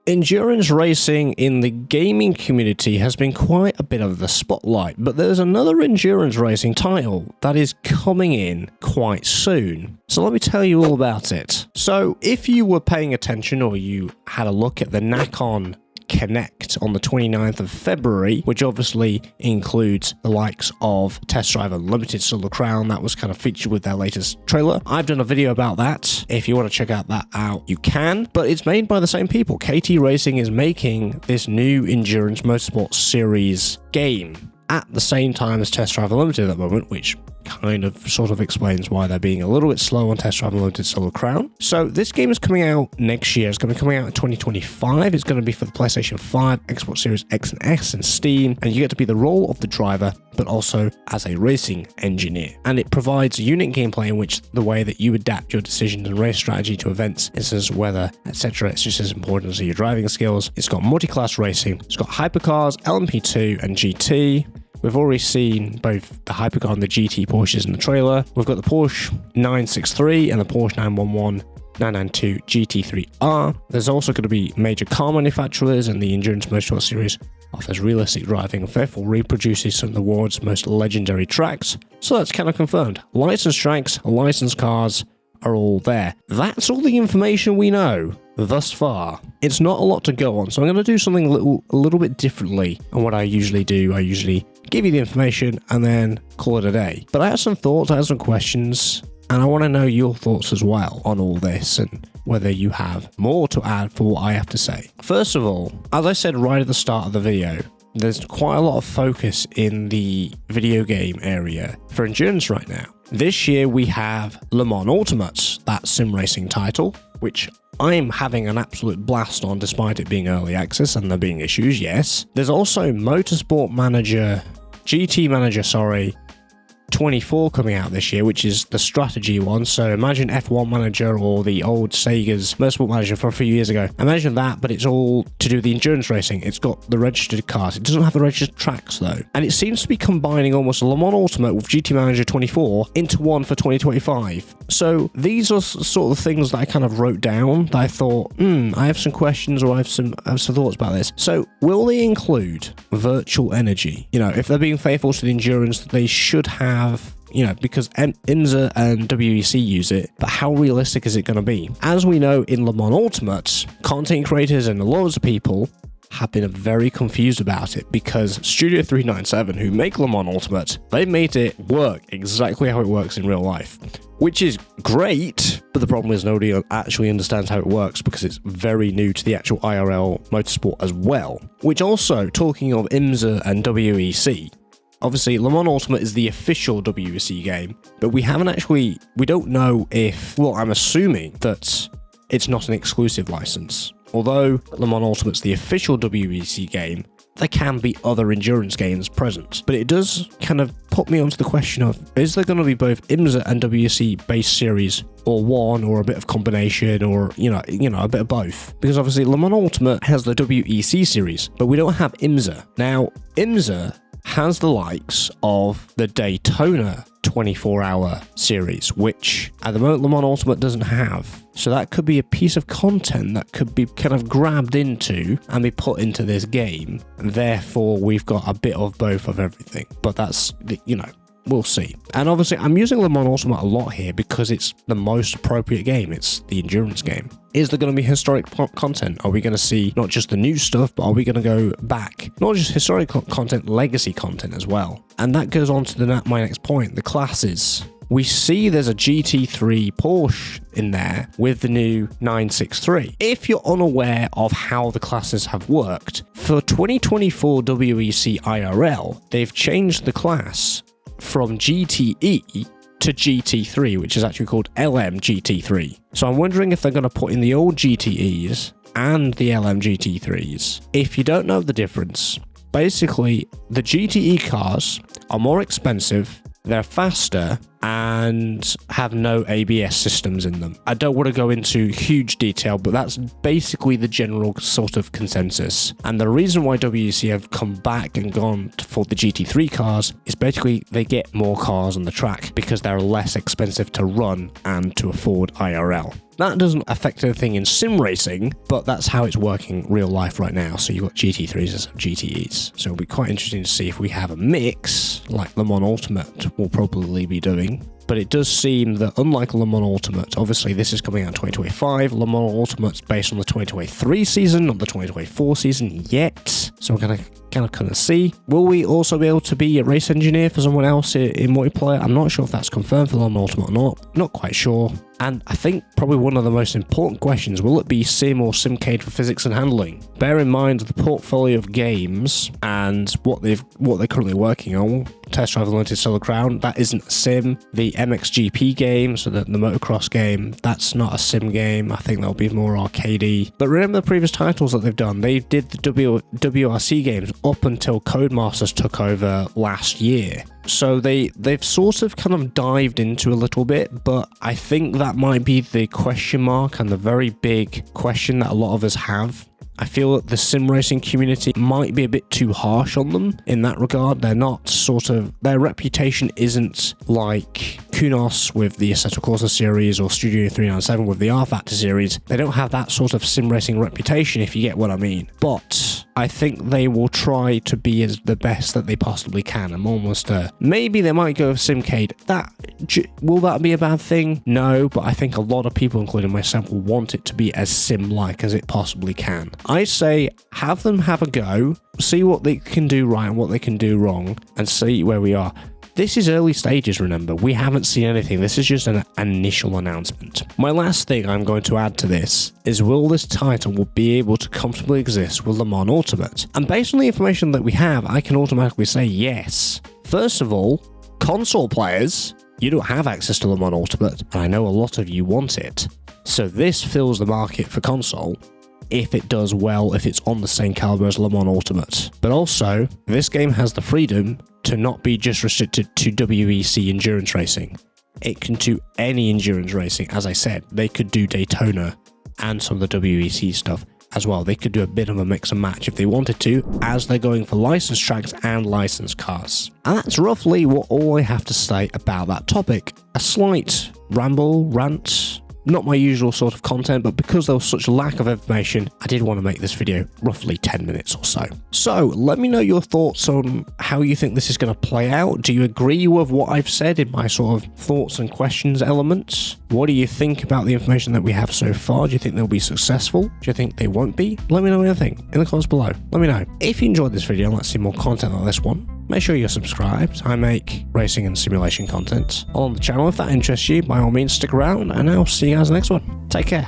endurance racing in the gaming community has been quite a bit of the spotlight, but there's another endurance racing title that is coming in quite soon. So let me tell you all about it. So if you were paying attention or you had a look at the Nacon Connect on the 29th of February, which obviously includes the likes of Test Drive Unlimited Silver Crown, that was kind of featured with their latest trailer. I've done a video about that. If you want to check that out, you can, but it's made by the same people. KT Racing is making this new Endurance Motorsport Series game at the same time as Test Drive Unlimited at the moment, which kind of sort of explains why they're being a little bit slow on Test Drive Unlimited Silver Crown. So this game is coming out next year. It's going to be coming out in 2025. It's going to be for the PlayStation 5, Xbox Series X and S, and Steam, and you get to be the role of the driver, but also as a racing engineer. And it provides unique gameplay in which the way that you adapt your decisions and race strategy to events, instance, weather, etc. It's just as important as your driving skills. It's got multi-class racing. It's got hypercars, LMP2, and GT. We've already seen both the Hypercar and the GT Porsches in the trailer. We've got the Porsche 963 and the Porsche 911 992 GT3R. There's also going to be major car manufacturers, and the Endurance Motorsport Series offers realistic driving and faithful reproduces some of the world's most legendary tracks. So that's kind of confirmed. Licensed tracks, licensed cars are all there. That's all the information we know thus far. It's not a lot to go on, so I'm going to do something a little bit differently than what I usually do. I usually give you the information and then call it a day. But I have some thoughts, I have some questions, and I want to know your thoughts as well on all this and whether you have more to add for what I have to say. First of all, as I said right at the start of the video, there's quite a lot of focus in the video game area for endurance right now. This year we have Le Mans Ultimate, that sim racing title, which I'm having an absolute blast on despite it being early access and there being issues, yes. There's also Motorsport Manager, GT Manager, 24 coming out this year, which is the strategy one. So imagine F1 Manager or the old Sega's Motorsport Manager from a few years ago. Imagine that, but it's all to do with the endurance racing. It's got the registered cars. It doesn't have the registered tracks though. And it seems to be combining almost Le Mans Ultimate with GT Manager 24 into one for 2025. So these are sort of things that I kind of wrote down that I thought, I have some questions or I have some thoughts about this. So will they include virtual energy? You know, if they're being faithful to the endurance, they should have, because IMSA and WEC use it, but how realistic is it going to be? As we know in Le Mans Ultimate, content creators and loads of people have been very confused about it because Studio 397, who make Le Mans Ultimate, they made it work exactly how it works in real life, which is great, but the problem is nobody actually understands how it works because it's very new to the actual IRL motorsport as well. Which also, talking of IMSA and WEC, obviously, Le Mans Ultimate is the official WEC game, but we don't know if, well, I'm assuming that it's not an exclusive license. Although Le Mans Ultimate's the official WEC game, there can be other endurance games present. But it does kind of put me onto the question of, is there going to be both IMSA and WEC based series, or one, or a bit of combination, or, a bit of both? Because obviously Le Mans Ultimate has the WEC series, but we don't have IMSA. Now, IMSA has the likes of the Daytona 24-hour series, which at the moment Le Mans Ultimate doesn't have. So that could be a piece of content that could be kind of grabbed into and be put into this game. Therefore, we've got a bit of both of everything. But that's, we'll see. And obviously, I'm using Le Mans Ultimate a lot here because it's the most appropriate game. It's the endurance game. Is there going to be historic content? Are we going to see not just the new stuff, but are we going to go back? Not just historic content, legacy content as well. And that goes on to my next point, the classes. We see there's a GT3 Porsche in there with the new 963. If you're unaware of how the classes have worked, for 2024 WEC IRL, they've changed the class from GTE to GT3, which is actually called LM GT3. So I'm wondering if they're going to put in the old GTEs and the LM GT3s. If you don't know the difference, basically the GTE cars are more expensive they're faster, and have no ABS systems in them. I don't want to go into huge detail, but that's basically the general sort of consensus. And the reason why WEC have come back and gone for the GT3 cars is basically they get more cars on the track because they're less expensive to run and to afford IRL. That doesn't affect anything in sim racing, but that's how it's working real life right now. So you've got GT3s and some GTEs. So it'll be quite interesting to see if we have a mix like Le Mans Ultimate will probably be doing. But it does seem that unlike Le Mans Ultimate, obviously this is coming out in 2025, Le Mans Ultimate's based on the 2023 season, not the 2024 season yet. So we're going to kind of see. Will we also be able to be a race engineer for someone else in multiplayer? I'm not sure if that's confirmed for Le Mans Ultimate or not. Not quite sure. And I think probably one of the most important questions, will it be sim or simcade for physics and handling? Bear in mind the portfolio of games and what they're currently working on. Test Drive Unlimited Solar Crown, that isn't a sim. The MXGP game, so the motocross game, that's not a sim game. I think that'll be more arcadey. But remember the previous titles that they've done? They did the WRC games up until Codemasters took over last year. So they've sort of kind of dived into a little bit, but I think that might be the question mark and the very big question that a lot of us have. I feel that the sim racing community might be a bit too harsh on them in that regard. They're not their reputation isn't like Kunos with the Assetto Corsa series or Studio 397 with the R-Factor series. They don't have that sort of sim racing reputation, if you get what I mean. But I think they will try to be as the best that they possibly can. I'm almost maybe they might go with Simcade. Will that be a bad thing? No, but I think a lot of people, including myself, will want it to be as sim-like as it possibly can. I say have them have a go, see what they can do right and what they can do wrong, and see where we are. This is early stages, remember. We haven't seen anything. This is just an initial announcement. My last thing I'm going to add to this is, will this title be able to comfortably exist with Le Mans Ultimate? And based on the information that we have, I can automatically say yes. First of all, console players, you don't have access to Le Mans Ultimate, and I know a lot of you want it. So this fills the market for console. If it does well, if it's on the same caliber as Le Mans Ultimate. But also, this game has the freedom to not be just restricted to WEC endurance racing. It can do any endurance racing. As I said, they could do Daytona and some of the WEC stuff as well. They could do a bit of a mix and match if they wanted to, as they're going for licensed tracks and licensed cars. And that's roughly all I have to say about that topic. A slight rant. Not my usual sort of content, but because there was such a lack of information, I did want to make this video roughly 10 minutes or so. So let me know your thoughts on how you think this is going to play out. Do you agree with what I've said in my sort of thoughts and questions elements? What do you think about the information that we have so far? Do you think they'll be successful? Do you think they won't be? Let me know what you think in the comments below. Let me know. If you enjoyed this video and want to see more content like this one, make sure you're subscribed. I make racing and simulation content on the channel. If that interests you, by all means stick around, and I'll see you guys in the next one. Take care.